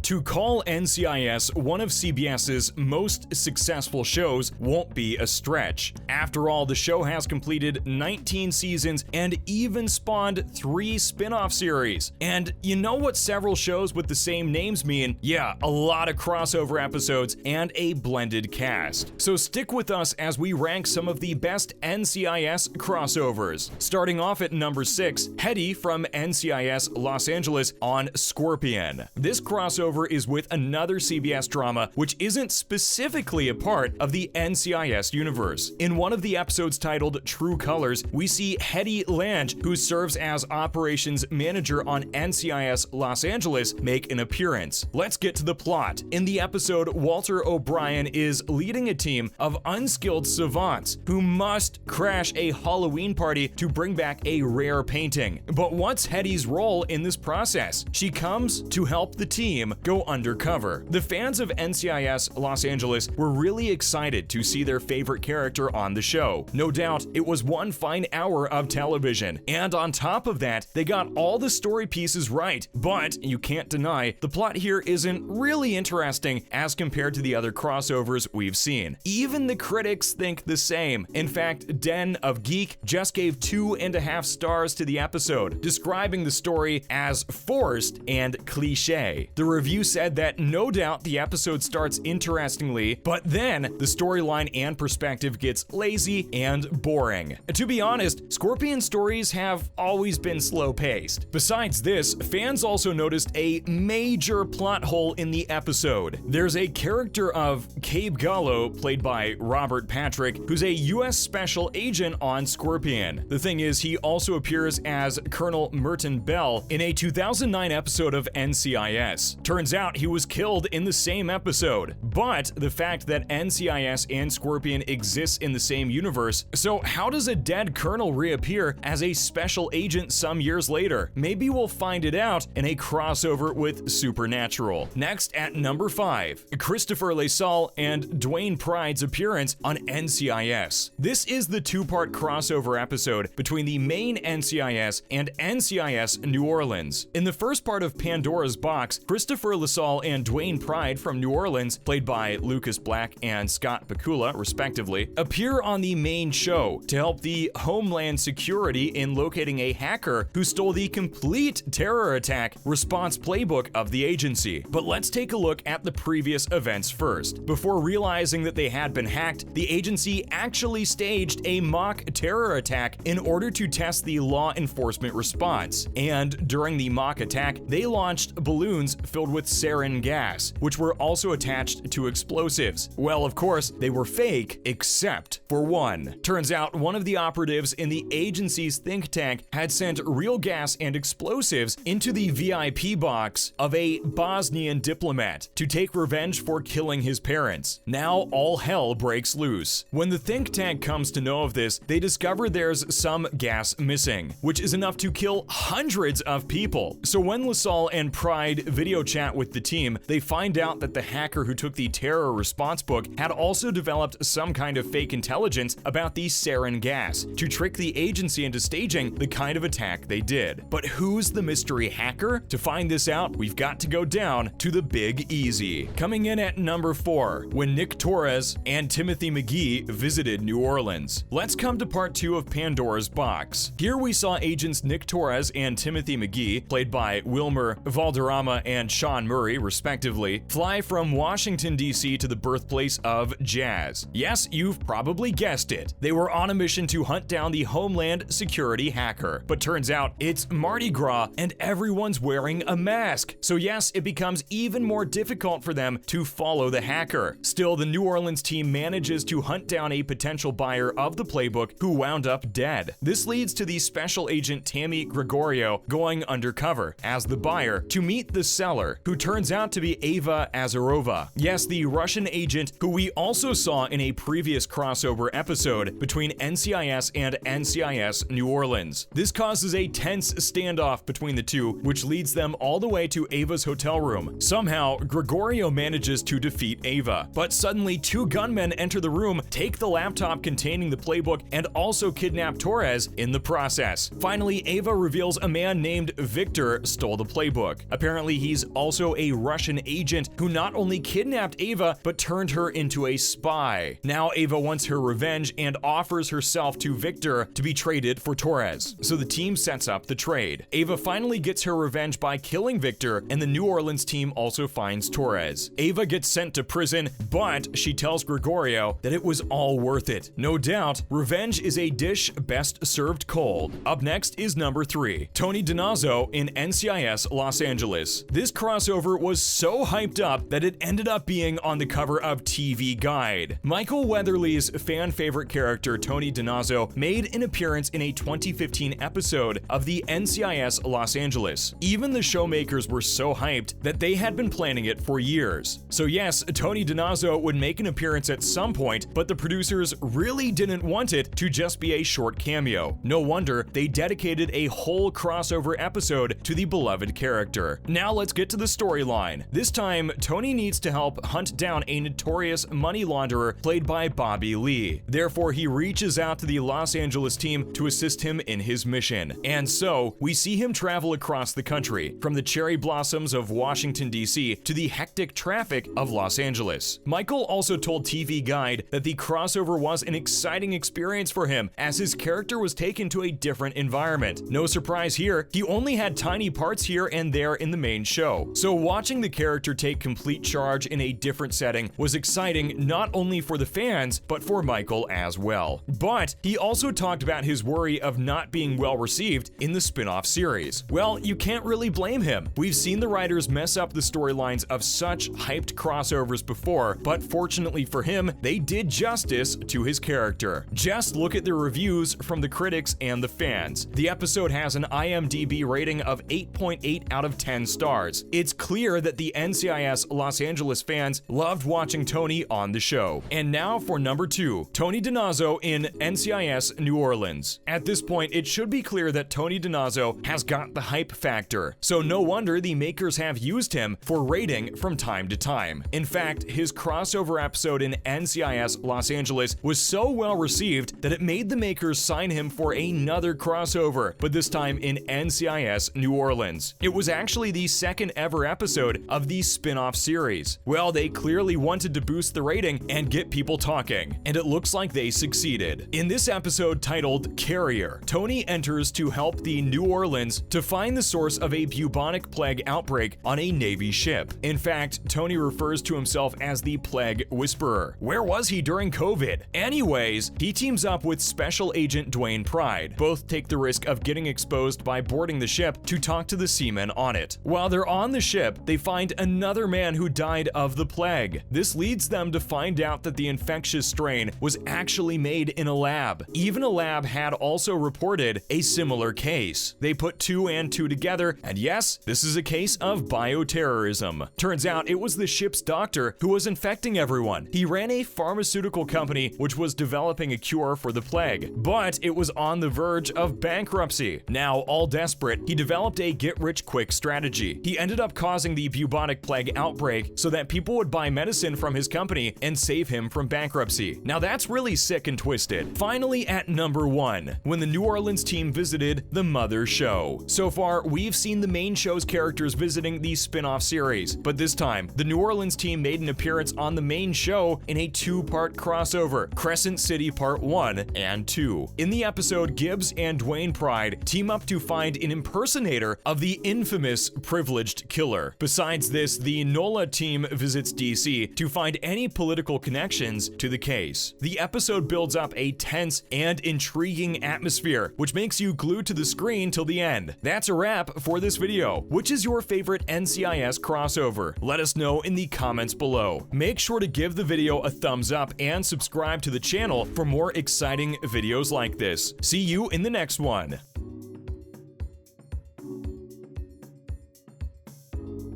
To call NCIS one of CBS's most successful shows won't be a stretch. After all, the show has completed 19 seasons and even spawned 3 spin-off series. And you know what several shows with the same names mean? Yeah, a lot of crossover episodes and a blended cast. So stick with us as we rank some of the best NCIS crossovers. Starting off at number 6, Hetty from NCIS Los Angeles on Scorpion. This crossover is with another CBS drama which isn't specifically a part of the NCIS universe. In one of the episodes titled True Colors, we see Hetty Lange, who serves as operations manager on NCIS Los Angeles, make an appearance. Let's get to the plot. In the episode, Walter O'Brien is leading a team of unskilled savants who must crash a Halloween party to bring back a rare painting. But what's Hetty's role in this process? She comes to help the team go undercover. The fans of NCIS Los Angeles were really excited to see their favorite character on the show. No doubt, it was one fine hour of television. And on top of that, they got all the story pieces right. But you can't deny, the plot here isn't really interesting as compared to the other crossovers we've seen. Even the critics think the same. In fact, Den of Geek just gave 2.5 stars to the episode, describing the story as forced and cliche. The review said that no doubt the episode starts interestingly, but then the storyline and perspective gets lazy and boring. To be honest, Scorpion stories have always been slow-paced. Besides this, fans also noticed a major plot hole in the episode. There's a character of Cabe Gallo, played by Robert Patrick, who's a US special agent on Scorpion. The thing is, he also appears as Colonel Merton Bell in a 2009 episode of NCIS. Turns out he was killed in the same episode. But the fact that NCIS and Scorpion exists in the same universe, so how does a dead colonel reappear as a special agent some years later? Maybe we'll find it out in a crossover with Supernatural. Next, at number 5, Christopher LaSalle and Dwayne Pride's appearance on NCIS. This is the 2-part crossover episode between the main NCIS and NCIS New Orleans. In the first part of Pandora's Box, Christopher LaSalle and Dwayne Pride from New Orleans, played by Lucas Black and Scott Bakula, respectively, appear on the main show to help the Homeland Security in locating a hacker who stole the complete terror attack response playbook of the agency. But let's take a look at the previous events first. Before realizing that they had been hacked, the agency actually staged a mock terror attack in order to test the law enforcement response. And during the mock attack, they launched balloons filled with sarin gas, which were also attached to explosives. Well, of course, they were fake, except for one. Turns out one of the operatives in the agency's think tank had sent real gas and explosives into the VIP box of a Bosnian diplomat to take revenge for killing his parents. Now all hell breaks loose. When the think tank comes to know of this, they discover there's some gas missing, which is enough to kill hundreds of people. So when LaSalle and Pride video chat with the team, they find out that the hacker who took the terror response book had also developed some kind of fake intelligence about the sarin gas to trick the agency into staging the kind of attack they did. But who's the mystery hacker? To find this out, we've got to go down to the Big Easy. Coming in at number 4, when Nick Torres and Timothy McGee visited New Orleans. Let's come to part 2 of Pandora's Box. Here we saw agents Nick Torres and Timothy McGee, played by Wilmer Valderrama and Sean Murray, respectively, fly from Washington, D.C. to the birthplace of jazz. Yes, you've probably guessed it. They were on a mission to hunt down the Homeland Security hacker. But turns out it's Mardi Gras and everyone's wearing a mask. So yes, it becomes even more difficult for them to follow the hacker. Still, the New Orleans team manages to hunt down a potential buyer of the playbook who wound up dead. This leads to the special agent Tammy Gregorio going undercover as the buyer to meet the seller, who turns out to be Ava Azarova. Yes, the Russian agent who we also saw in a previous crossover episode between NCIS and NCIS New Orleans. This causes a tense standoff between the two, which leads them all the way to Ava's hotel room. Somehow, Gregorio manages to defeat Ava, but suddenly 2 gunmen enter the room, take the laptop containing the playbook, and also kidnap Torres in the process. Finally, Ava reveals a man named Victor stole the playbook. Apparently, he's also also a Russian agent who not only kidnapped Ava, but turned her into a spy. Now Ava wants her revenge and offers herself to Victor to be traded for Torres. So the team sets up the trade. Ava finally gets her revenge by killing Victor, and the New Orleans team also finds Torres. Ava gets sent to prison, but she tells Gregorio that it was all worth it. No doubt, revenge is a dish best served cold. Up next is number 3, Tony DiNazzo in NCIS Los Angeles. This crossover was so hyped up that it ended up being on the cover of TV Guide. Michael Weatherly's fan favorite character Tony DiNazzo made an appearance in a 2015 episode of the NCIS Los Angeles. Even the showmakers were so hyped that they had been planning it for years. So yes, Tony DiNazzo would make an appearance at some point, but the producers really didn't want it to just be a short cameo. No wonder they dedicated a whole crossover episode to the beloved character. Now let's get to the storyline. This time, Tony needs to help hunt down a notorious money launderer played by Bobby Lee. Therefore, he reaches out to the Los Angeles team to assist him in his mission. And so, we see him travel across the country, from the cherry blossoms of Washington, D.C. to the hectic traffic of Los Angeles. Michael also told TV Guide that the crossover was an exciting experience for him, as his character was taken to a different environment. No surprise here, he only had tiny parts here and there in the main show. So watching the character take complete charge in a different setting was exciting not only for the fans, but for Michael as well. But he also talked about his worry of not being well received in the spin-off series. Well, you can't really blame him. We've seen the writers mess up the storylines of such hyped crossovers before, but fortunately for him, they did justice to his character. Just look at the reviews from the critics and the fans. The episode has an IMDb rating of 8.8 out of 10 stars. It's clear that the NCIS Los Angeles fans loved watching Tony on the show. And now for number 2, Tony DiNazzo in NCIS New Orleans. At this point, it should be clear that Tony DiNazzo has got the hype factor, so no wonder the makers have used him for rating from time to time. In fact, his crossover episode in NCIS Los Angeles was so well received that it made the makers sign him for another crossover, but this time in NCIS New Orleans. It was actually the second ever episode of the spin-off series. Well, they clearly wanted to boost the rating and get people talking, and it looks like they succeeded. In this episode titled Carrier, Tony enters to help the New Orleans to find the source of a bubonic plague outbreak on a Navy ship. In fact, Tony refers to himself as the Plague Whisperer. Where was he during COVID? Anyways, he teams up with Special Agent Dwayne Pride. Both take the risk of getting exposed by boarding the ship to talk to the seamen on it. While they're on the ship, they find another man who died of the plague. This leads them to find out that the infectious strain was actually made in a lab. Even a lab had also reported a similar case. They put 2 and 2 together, and yes, this is a case of bioterrorism. Turns out it was the ship's doctor who was infecting everyone. He ran a pharmaceutical company which was developing a cure for the plague, but it was on the verge of bankruptcy. Now, all desperate, he developed a get-rich-quick strategy. He ended up causing the bubonic plague outbreak so that people would buy medicine from his company and save him from bankruptcy. Now that's really sick and twisted. Finally, at number 1, when the New Orleans team visited the Mother Show. So far, we've seen the main show's characters visiting the spin-off series, but this time, the New Orleans team made an appearance on the main show in a 2-part crossover, Crescent City Part 1 and 2. In the episode, Gibbs and Dwayne Pride team up to find an impersonator of the infamous Privileged Killer. Besides this, the NOLA team visits DC to find any political connections to the case. The episode builds up a tense and intriguing atmosphere, which makes you glued to the screen till the end. That's a wrap for this video. Which is your favorite NCIS crossover? Let us know in the comments below. Make sure to give the video a thumbs up and subscribe to the channel for more exciting videos like this. See you in the next one.